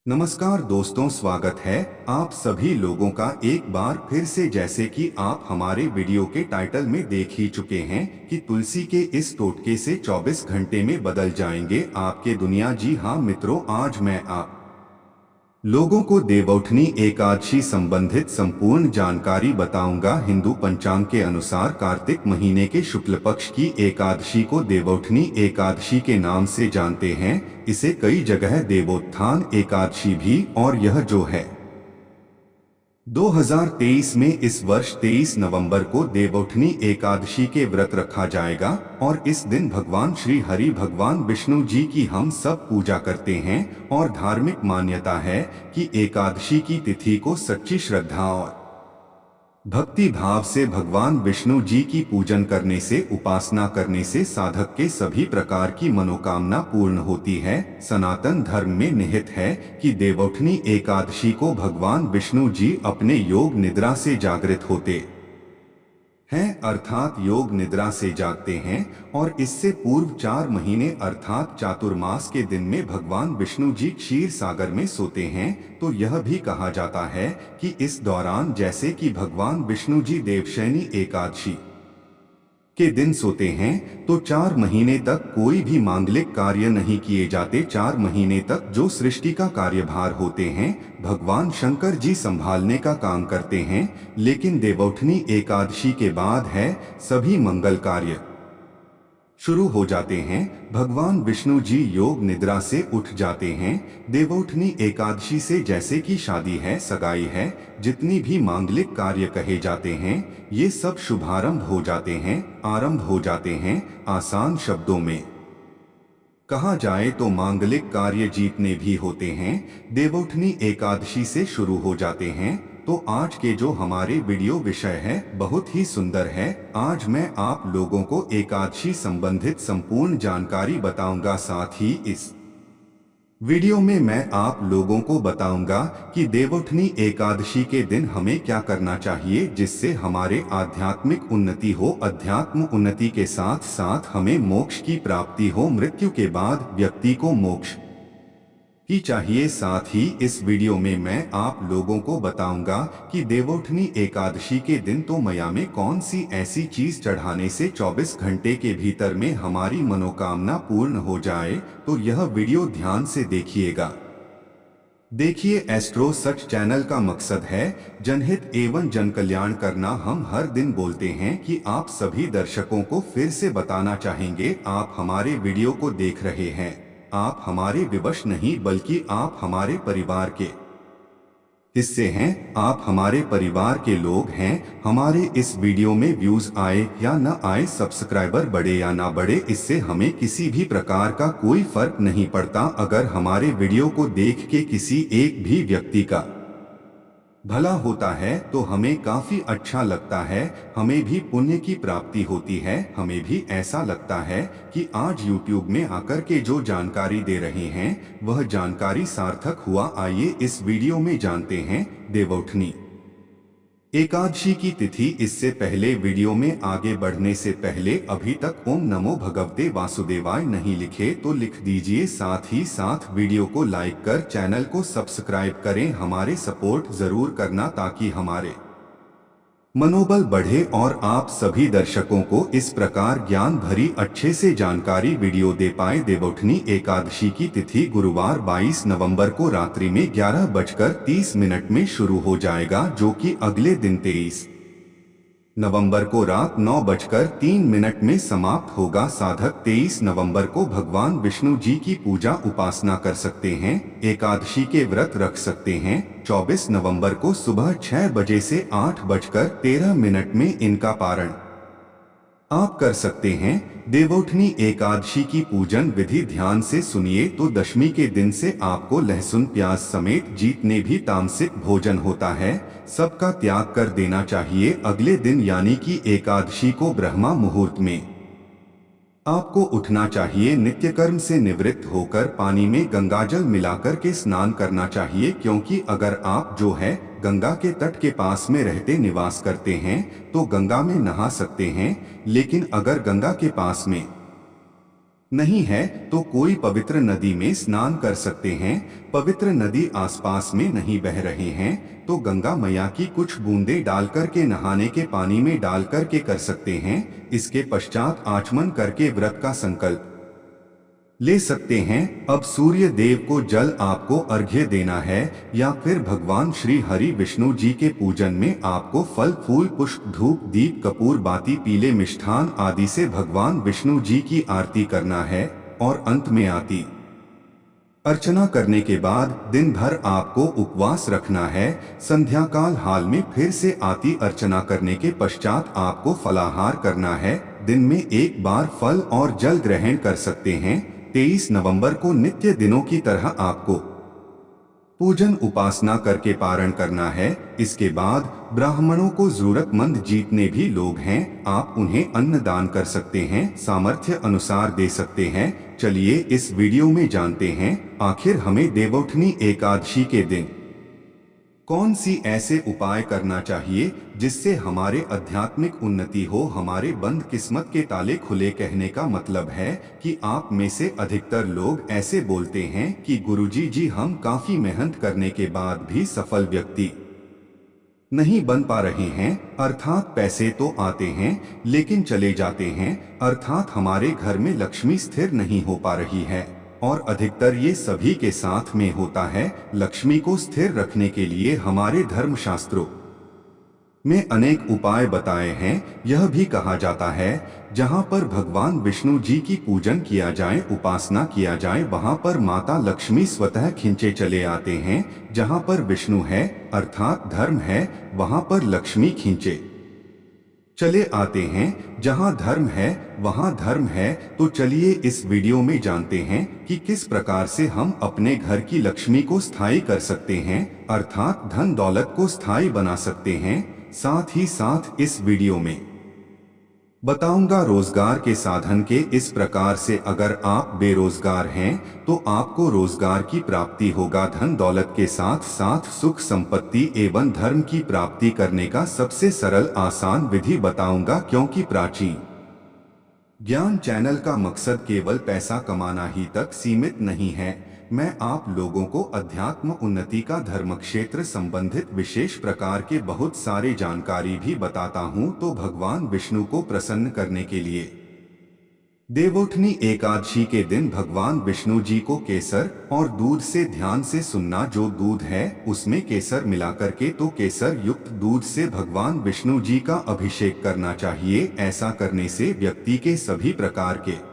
नमस्कार दोस्तों, स्वागत है आप सभी लोगों का एक बार फिर से। जैसे कि आप हमारे वीडियो के टाइटल में देख ही चुके हैं कि तुलसी के इस टोटके से 24 घंटे में बदल जाएंगे आपके दुनिया। जी हाँ मित्रों, आज मैं आप लोगों को देवउठनी एकादशी संबंधित संपूर्ण जानकारी बताऊंगा। हिंदू पंचांग के अनुसार कार्तिक महीने के शुक्ल पक्ष की एकादशी को देवउठनी एकादशी के नाम से जानते हैं। इसे कई जगह देवोत्थान एकादशी भी, और यह जो है 2023 में इस वर्ष 23 नवंबर को देवउठनी एकादशी के व्रत रखा जाएगा और इस दिन भगवान श्री हरि भगवान विष्णु जी की हम सब पूजा करते हैं। और धार्मिक मान्यता है कि एकादशी की तिथि को सच्ची श्रद्धा और भक्ति भाव से भगवान विष्णु जी की पूजन करने से, उपासना करने से साधक के सभी प्रकार की मनोकामना पूर्ण होती है। सनातन धर्म में निहित है कि देवउठनी एकादशी को भगवान विष्णु जी अपने योग निद्रा से जागृत होते हैं, अर्थात योग निद्रा से जागते हैं। और इससे पूर्व 4 महीने अर्थात चातुर्मास के दिन में भगवान विष्णु जी क्षीर सागर में सोते हैं। तो यह भी कहा जाता है कि इस दौरान जैसे कि भगवान विष्णु जी देवशयनी एकादशी के दिन सोते हैं तो 4 महीने तक कोई भी मांगलिक कार्य नहीं किए जाते। 4 महीने तक जो सृष्टि का कार्यभार होते हैं भगवान शंकर जी संभालने का काम करते हैं। लेकिन देवउठनी एकादशी के बाद है सभी मंगल कार्य शुरू हो जाते हैं। भगवान विष्णु जी योग निद्रा से उठ जाते हैं। देवउठनी एकादशी से जैसे कि शादी है, सगाई है, जितनी भी मांगलिक कार्य कहे जाते हैं ये सब शुभारंभ हो जाते हैं, आरंभ हो जाते हैं। आसान शब्दों में कहा जाए तो मांगलिक कार्य जीतने भी होते हैं देवउठनी एकादशी से शुरू हो जाते हैं। तो आज के जो हमारे वीडियो विषय है बहुत ही सुंदर है। आज मैं आप लोगों को एकादशी संबंधित संपूर्ण जानकारी बताऊंगा। साथ ही इस वीडियो में मैं आप लोगों को बताऊंगा कि देवउठनी एकादशी के दिन हमें क्या करना चाहिए जिससे हमारे आध्यात्मिक उन्नति हो। अध्यात्म उन्नति के साथ साथ हमें मोक्ष की प्राप्ति हो। मृत्यु के बाद व्यक्ति को मोक्ष ही चाहिए। साथ ही इस वीडियो में मैं आप लोगों को बताऊंगा कि देवउठनी एकादशी के दिन तो मैया में कौन सी ऐसी चीज चढ़ाने से 24 घंटे के भीतर में हमारी मनोकामना पूर्ण हो जाए। तो यह वीडियो ध्यान से देखिएगा। देखिए, एस्ट्रो सच चैनल का मकसद है जनहित एवं जन कल्याण करना। हम हर दिन बोलते हैं कि आप सभी दर्शकों को फिर से बताना चाहेंगे। आप हमारे वीडियो को देख रहे हैं, आप हमारे विवश नहीं बल्कि आप हमारे परिवार के हिस्से हैं, आप हमारे परिवार के लोग हैं। हमारे इस वीडियो में व्यूज आए या न आए, सब्सक्राइबर बढ़े या ना बढ़े, इससे हमें किसी भी प्रकार का कोई फर्क नहीं पड़ता। अगर हमारे वीडियो को देख के किसी एक भी व्यक्ति का भला होता है तो हमें काफी अच्छा लगता है, हमें भी पुण्य की प्राप्ति होती है। हमें भी ऐसा लगता है कि आज YouTube में आकर के जो जानकारी दे रहे हैं वह जानकारी सार्थक हुआ। आइए इस वीडियो में जानते हैं देवउठनी एकादशी की तिथि। इससे पहले वीडियो में आगे बढ़ने से पहले अभी तक ओम नमो भगवते वासुदेवाय नहीं लिखे तो लिख दीजिए। साथ ही साथ वीडियो को लाइक कर चैनल को सब्सक्राइब करें। हमारे सपोर्ट जरूर करना ताकि हमारे मनोबल बढ़े और आप सभी दर्शकों को इस प्रकार ज्ञान भरी अच्छे से जानकारी वीडियो दे पाए। देवउठनी एकादशी की तिथि गुरुवार 22 नवंबर को रात्रि में 11:30 में शुरू हो जाएगा, जो कि अगले दिन 23 नवंबर को रात 9:03 में समाप्त होगा। साधक 23 नवंबर को भगवान विष्णु जी की पूजा उपासना कर सकते हैं, एकादशी के व्रत रख सकते हैं। 24 नवंबर को सुबह 6 बजे से 8:13 में इनका पारण आप कर सकते हैं। देवउठनी एकादशी की पूजन विधि ध्यान से सुनिए तो दशमी के दिन से आपको लहसुन प्याज समेत जितने भी तामसिक भोजन होता है सबका त्याग कर देना चाहिए। अगले दिन यानी कि एकादशी को ब्रह्मा मुहूर्त में आपको उठना चाहिए। नित्य कर्म से निवृत्त होकर पानी में गंगाजल मिलाकर के स्नान करना चाहिए, क्योंकि अगर आप जो है गंगा के तट के पास में रहते निवास करते हैं तो गंगा में नहा सकते हैं। लेकिन अगर गंगा के पास में नहीं है तो कोई पवित्र नदी में स्नान कर सकते हैं। पवित्र नदी आसपास में नहीं बह रहे हैं तो गंगा मैया की कुछ बूंदें डालकर के नहाने के पानी में डाल कर के कर सकते हैं। इसके पश्चात आचमन करके व्रत का संकल्प ले सकते हैं। अब सूर्य देव को जल आपको अर्घ्य देना है या फिर भगवान श्री हरि विष्णु जी के पूजन में आपको फल फूल पुष्प धूप दीप कपूर बाती पीले मिष्ठान आदि से भगवान विष्णु जी की आरती करना है और अंत में आरती अर्चना करने के बाद दिन भर आपको उपवास रखना है। संध्या काल हाल में फिर से आरती अर्चना करने के पश्चात आपको फलाहार करना है। दिन में एक बार फल और जल ग्रहण कर सकते हैं। 23 नवंबर को नित्य दिनों की तरह आपको पूजन उपासना करके पारण करना है। इसके बाद ब्राह्मणों को जरूरतमंद जितने भी लोग हैं आप उन्हें अन्न दान कर सकते हैं, सामर्थ्य अनुसार दे सकते हैं। चलिए इस वीडियो में जानते हैं आखिर हमें देवउठनी एकादशी के दिन कौन सी ऐसे उपाय करना चाहिए जिससे हमारे आध्यात्मिक उन्नति हो, हमारे बंद किस्मत के ताले खुले। कहने का मतलब है कि आप में से अधिकतर लोग ऐसे बोलते हैं कि गुरुजी जी हम काफी मेहनत करने के बाद भी सफल व्यक्ति नहीं बन पा रहे हैं, अर्थात पैसे तो आते हैं लेकिन चले जाते हैं, अर्थात हमारे घर में लक्ष्मी स्थिर नहीं हो पा रही है। और अधिकतर ये सभी के साथ में होता है। लक्ष्मी को स्थिर रखने के लिए हमारे धर्मशास्त्रों में अनेक उपाय बताए हैं। यह भी कहा जाता है जहाँ पर भगवान विष्णु जी की पूजन किया जाए, उपासना किया जाए, वहाँ पर माता लक्ष्मी स्वतः खिंचे चले आते हैं। जहाँ पर विष्णु है अर्थात धर्म है वहाँ पर लक्ष्मी खिंचे चले आते हैं। जहां धर्म है वहां धर्म है। तो चलिए इस वीडियो में जानते हैं कि किस प्रकार से हम अपने घर की लक्ष्मी को स्थायी कर सकते हैं, अर्थात धन दौलत को स्थायी बना सकते हैं। साथ ही साथ इस वीडियो में बताऊंगा रोजगार के साधन के इस प्रकार से अगर आप बेरोजगार हैं तो आपको रोजगार की प्राप्ति होगा। धन दौलत के साथ साथ सुख संपत्ति एवं धर्म की प्राप्ति करने का सबसे सरल आसान विधि बताऊंगा, क्योंकि प्राचीन ज्ञान चैनल का मकसद केवल पैसा कमाना ही तक सीमित नहीं है। मैं आप लोगों को अध्यात्म उन्नति का धर्म क्षेत्र संबंधित विशेष प्रकार के बहुत सारे जानकारी भी बताता हूं। तो भगवान विष्णु को प्रसन्न करने के लिए देवउठनी एकादशी के दिन भगवान विष्णु जी को केसर और दूध से ध्यान से सुनना। जो दूध है उसमें केसर मिला करके तो केसर युक्त दूध से भगवान विष्णु जी का अभिषेक करना चाहिए। ऐसा करने से व्यक्ति के सभी प्रकार के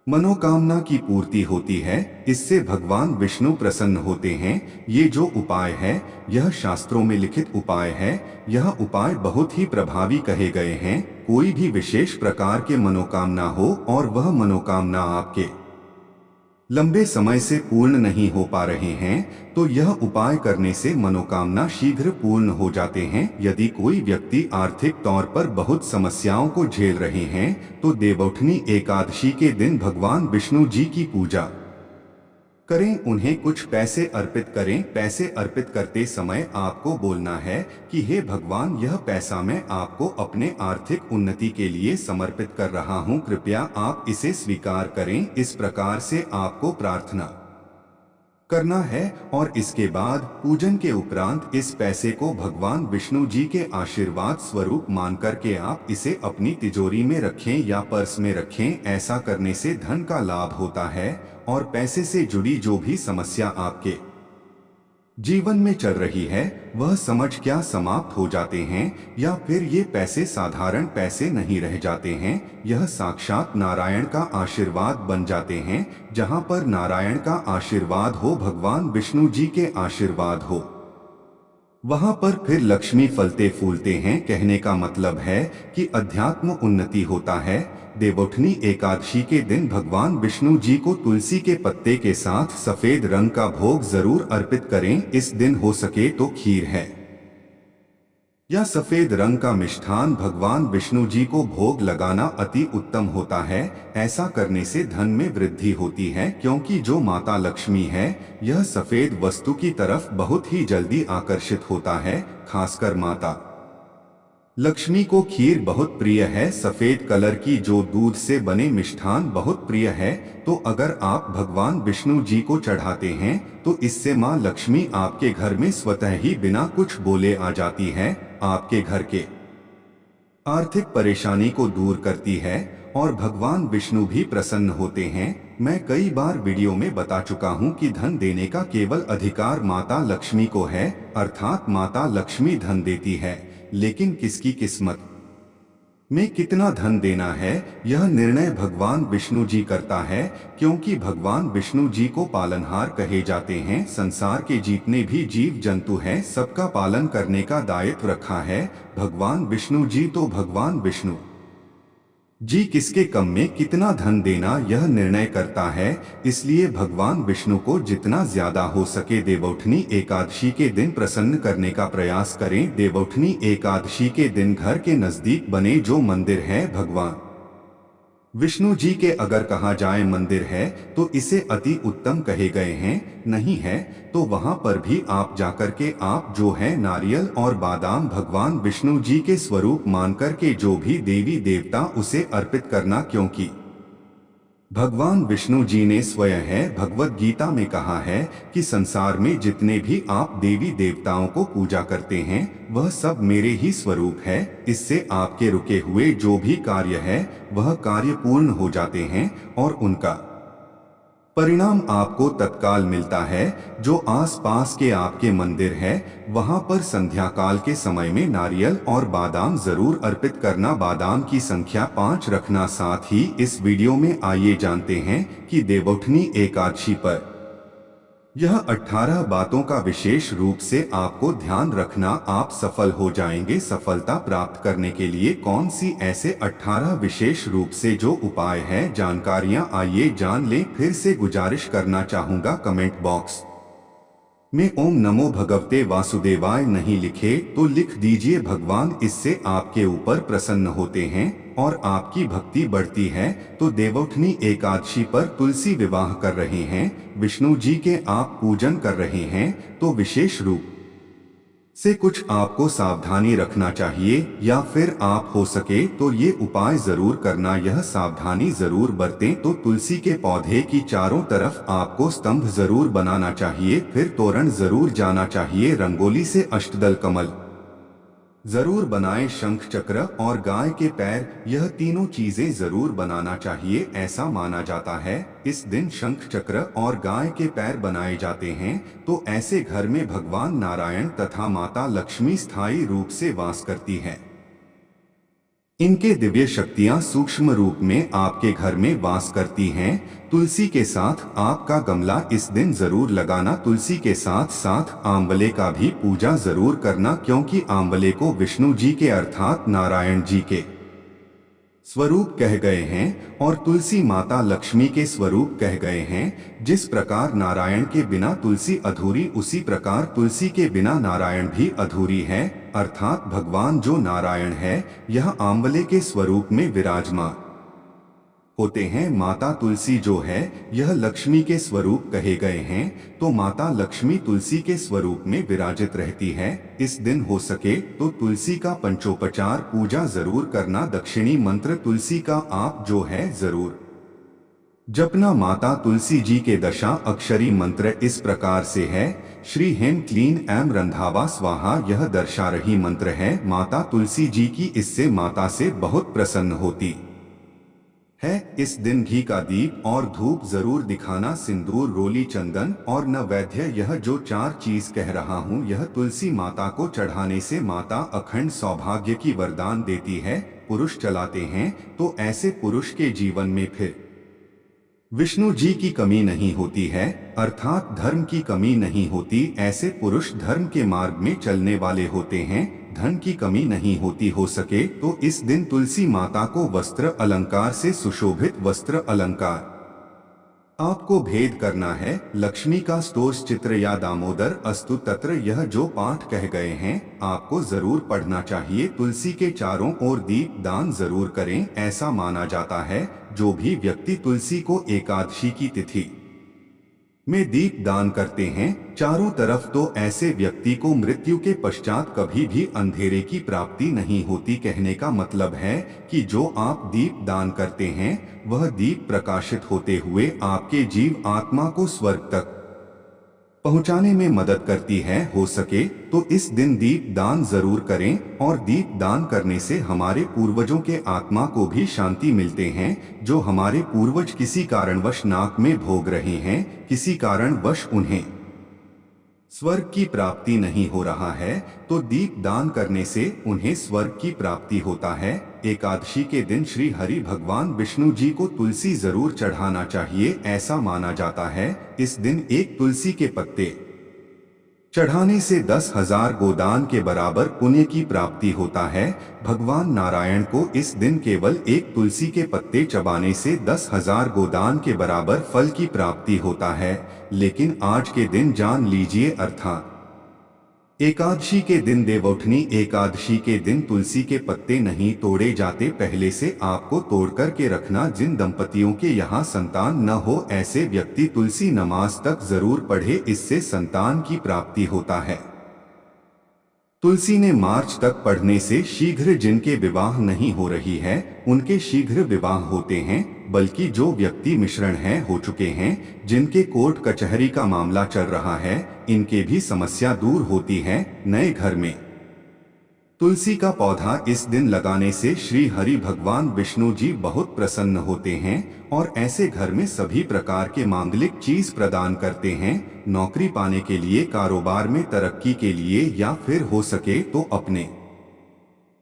मनोकामना की पूर्ति होती है। इससे भगवान विष्णु प्रसन्न होते हैं। ये जो उपाय है यह शास्त्रों में लिखित उपाय है। यह उपाय बहुत ही प्रभावी कहे गए हैं। कोई भी विशेष प्रकार के मनोकामना हो और वह मनोकामना आपके लंबे समय से पूर्ण नहीं हो पा रहे हैं तो यह उपाय करने से मनोकामना शीघ्र पूर्ण हो जाते हैं। यदि कोई व्यक्ति आर्थिक तौर पर बहुत समस्याओं को झेल रहे हैं तो देवउठनी एकादशी के दिन भगवान विष्णु जी की पूजा करें, उन्हें कुछ पैसे अर्पित करें। पैसे अर्पित करते समय आपको बोलना है कि हे भगवान यह पैसा मैं आपको अपने आर्थिक उन्नति के लिए समर्पित कर रहा हूं, कृपया आप इसे स्वीकार करें। इस प्रकार से आपको प्रार्थना करना है और इसके बाद पूजन के उपरांत इस पैसे को भगवान विष्णु जी के आशीर्वाद स्वरूप मान करके आप इसे अपनी तिजोरी में रखें या पर्स में रखें। ऐसा करने से धन का लाभ होता है और पैसे से जुड़ी जो भी समस्या आपके जीवन में चल रही है वह समझ क्या समाप्त हो जाते हैं या फिर ये पैसे साधारण पैसे नहीं रह जाते हैं। यह साक्षात नारायण का आशीर्वाद बन जाते हैं। जहाँ पर नारायण का आशीर्वाद हो, भगवान विष्णु जी के आशीर्वाद हो, वहां पर फिर लक्ष्मी फलते फूलते हैं। कहने का मतलब है कि अध्यात्म उन्नति होता है। देवउठनी एकादशी के दिन भगवान विष्णु जी को तुलसी के पत्ते के साथ सफेद रंग का भोग जरूर अर्पित करें। इस दिन हो सके तो खीर है या सफेद रंग का मिष्ठान भगवान विष्णु जी को भोग लगाना अति उत्तम होता है। ऐसा करने से धन में वृद्धि होती है, क्योंकि जो माता लक्ष्मी है यह सफेद वस्तु की तरफ बहुत ही जल्दी आकर्षित होता है। खासकर माता लक्ष्मी को खीर बहुत प्रिय है। सफेद कलर की जो दूध से बने मिष्ठान बहुत प्रिय है। तो अगर आप भगवान विष्णु जी को चढ़ाते हैं तो इससे माँ लक्ष्मी आपके घर में स्वतः ही बिना कुछ बोले आ जाती है, आपके घर के आर्थिक परेशानी को दूर करती है और भगवान विष्णु भी प्रसन्न होते हैं। मैं कई बार वीडियो में बता चुका हूँ कि धन देने का केवल अधिकार माता लक्ष्मी को है, अर्थात माता लक्ष्मी धन देती है, लेकिन किसकी किस्मत में कितना धन देना है यह निर्णय भगवान विष्णु जी करता है, क्योंकि भगवान विष्णु जी को पालनहार कहे जाते हैं। संसार के जितने भी जीव जंतु हैं सबका पालन करने का दायित्व रखा है भगवान विष्णु जी। तो भगवान विष्णु जी किसके कम में कितना धन देना यह निर्णय करता है। इसलिए भगवान विष्णु को जितना ज्यादा हो सके देवउठनी एकादशी के दिन प्रसन्न करने का प्रयास करें। देवउठनी एकादशी के दिन घर के नजदीक बने जो मंदिर है भगवान विष्णु जी के अगर कहा जाए मंदिर है तो इसे अति उत्तम कहे गए हैं, नहीं है तो वहां पर भी आप जाकर के आप जो है नारियल और बादाम भगवान विष्णु जी के स्वरूप मानकर के जो भी देवी देवता उसे अर्पित करना, क्योंकि भगवान विष्णु जी ने स्वयं है भगवत गीता में कहा है कि संसार में जितने भी आप देवी देवताओं को पूजा करते हैं वह सब मेरे ही स्वरूप है। इससे आपके रुके हुए जो भी कार्य है वह कार्य पूर्ण हो जाते हैं और उनका परिणाम आपको तत्काल मिलता है। जो आसपास के आपके मंदिर है वहां पर संध्या काल के समय में नारियल और बादाम जरूर अर्पित करना। बादाम की संख्या 5 रखना। साथ ही इस वीडियो में आइए जानते हैं कि देवउठनी एकादशी पर यह 18 बातों का विशेष रूप से आपको ध्यान रखना, आप सफल हो जाएंगे। सफलता प्राप्त करने के लिए कौन सी ऐसे 18 विशेष रूप से जो उपाय है जानकारियां आइए जान लें। फिर से गुजारिश करना चाहूंगा कमेंट बॉक्स में ओम नमो भगवते वासुदेवाय नहीं लिखे तो लिख दीजिए। भगवान इससे आपके ऊपर प्रसन्न होते हैं और आपकी भक्ति बढ़ती है। तो देवउठनी एकादशी पर तुलसी विवाह कर रहे हैं, विष्णु जी के आप पूजन कर रहे हैं तो विशेष रूप से कुछ आपको सावधानी रखना चाहिए, या फिर आप हो सके तो ये उपाय जरूर करना। यह सावधानी जरूर बरतें तो तुलसी के पौधे की चारों तरफ आपको स्तंभ जरूर बनाना चाहिए, फिर तोरण जरूर जाना चाहिए, रंगोली से अष्टदल कमल जरूर बनाएं, शंख चक्र और गाय के पैर यह तीनों चीजें जरूर बनाना चाहिए। ऐसा माना जाता है इस दिन शंख चक्र और गाय के पैर बनाए जाते हैं तो ऐसे घर में भगवान नारायण तथा माता लक्ष्मी स्थायी रूप से वास करती है। इनके दिव्य शक्तियां सूक्ष्म रूप में आपके घर में वास करती हैं। तुलसी के साथ आपका गमला इस दिन जरूर लगाना। तुलसी के साथ साथ आंवले का भी पूजा जरूर करना, क्योंकि आंवले को विष्णु जी के अर्थात नारायण जी के स्वरूप कह गए हैं और तुलसी माता लक्ष्मी के स्वरूप कह गए हैं। जिस प्रकार नारायण के बिना तुलसी अधूरी, उसी प्रकार तुलसी के बिना नारायण भी अधूरी है, अर्थात भगवान जो नारायण है यह आंवले के स्वरूप में विराजमान होते हैं। माता तुलसी जो है यह लक्ष्मी के स्वरूप कहे गए हैं तो माता लक्ष्मी तुलसी के स्वरूप में विराजित रहती है। इस दिन हो सके तो तुलसी का पंचोपचार पूजा जरूर करना। दक्षिणी मंत्र तुलसी का आप जो है जरूर जपना। माता तुलसी जी के दशा अक्षरी मंत्र इस प्रकार से है, श्री हेम क्लीन एम रंधावा स्वाहा। यह दर्शा रही मंत्र है। माता तुलसी जी की इससे माता से बहुत प्रसन्न होती है। इस दिन घी का दीप और धूप जरूर दिखाना। सिंदूर, रोली, चंदन और नैवेद्य यह जो 4 चीज कह रहा हूँ यह तुलसी माता को चढ़ाने से माता अखंड सौभाग्य की वरदान देती है। पुरुष चलाते हैं तो ऐसे पुरुष के जीवन में फिर विष्णु जी की कमी नहीं होती है, अर्थात धर्म की कमी नहीं होती। ऐसे पुरुष धर्म के मार्ग में चलने वाले होते हैं। धन की कमी नहीं होती। हो सके तो इस दिन तुलसी माता को वस्त्र अलंकार से सुशोभित वस्त्र अलंकार आपको भेद करना है। लक्ष्मी का स्तोत्र चित्र या दामोदर अस्तु तत्र यह जो पाठ कह गए हैं आपको जरूर पढ़ना चाहिए। तुलसी के चारों ओर दीप दान जरूर करें। ऐसा माना जाता है जो भी व्यक्ति तुलसी को एकादशी की तिथि में दीप दान करते हैं चारों तरफ, तो ऐसे व्यक्ति को मृत्यु के पश्चात कभी भी अंधेरे की प्राप्ति नहीं होती। कहने का मतलब है कि जो आप दीप दान करते हैं वह दीप प्रकाशित होते हुए आपके जीव आत्मा को स्वर्ग तक पहुंचाने में मदद करती है। हो सके तो इस दिन दीप दान जरूर करें, और दीप दान करने से हमारे पूर्वजों के आत्मा को भी शांति मिलते हैं। जो हमारे पूर्वज किसी कारणवश नाक में भोग रहे हैं, किसी कारणवश उन्हें स्वर्ग की प्राप्ति नहीं हो रहा है, तो दीप दान करने से उन्हें स्वर्ग की प्राप्ति होता है। एकादशी के दिन श्री हरि भगवान विष्णु जी को तुलसी जरूर चढ़ाना चाहिए। ऐसा माना जाता है इस दिन एक तुलसी के पत्ते चढ़ाने से 10,000 गोदान के बराबर पुण्य की प्राप्ति होता है। भगवान नारायण को इस दिन केवल एक तुलसी के पत्ते चबाने से 10,000 गोदान के बराबर फल की प्राप्ति होता है। लेकिन आज के दिन जान लीजिए, अर्थात एकादशी के दिन, देवउठनी एकादशी के दिन तुलसी के पत्ते नहीं तोड़े जाते। पहले से आपको तोड़ कर के रखना। जिन दंपतियों के यहाँ संतान न हो, ऐसे व्यक्ति तुलसी नमाज तक जरूर पढ़े, इससे संतान की प्राप्ति होता है। तुलसी ने मार्च तक पढ़ने से शीघ्र जिनके विवाह नहीं हो रही है उनके शीघ्र विवाह होते हैं। बल्कि जो व्यक्ति मिश्रण है हो चुके हैं, जिनके कोर्ट कचहरी का मामला चल रहा है, इनके भी समस्या दूर होती है। नए घर में तुलसी का पौधा इस दिन लगाने से श्री हरि भगवान विष्णु जी बहुत प्रसन्न होते हैं और ऐसे घर में सभी प्रकार के मांगलिक चीज प्रदान करते हैं। नौकरी पाने के लिए, कारोबार में तरक्की के लिए, या फिर हो सके तो अपने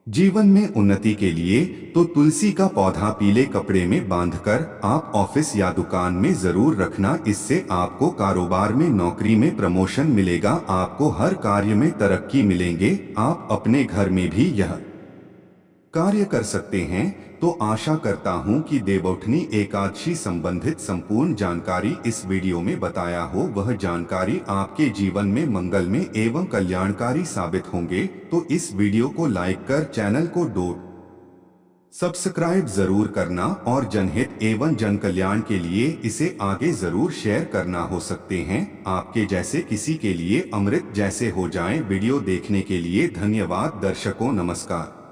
जीवन में उन्नति के लिए, तो तुलसी का पौधा पीले कपड़े में बांधकर आप ऑफिस या दुकान में जरूर रखना। इससे आपको कारोबार में, नौकरी में प्रमोशन मिलेगा, आपको हर कार्य में तरक्की मिलेंगे। आप अपने घर में भी यह कार्य कर सकते हैं। तो आशा करता हूं कि देवउठनी एकादशी संबंधित संपूर्ण जानकारी इस वीडियो में बताया हो, वह जानकारी आपके जीवन में मंगलमय एवं कल्याणकारी साबित होंगे। तो इस वीडियो को लाइक कर चैनल को सब्सक्राइब जरूर करना और जनहित एवं जन कल्याण के लिए इसे आगे जरूर शेयर करना। हो सकते हैं आपके जैसे किसी के लिए अमृत जैसे हो जाए। वीडियो देखने के लिए धन्यवाद दर्शकों, नमस्कार।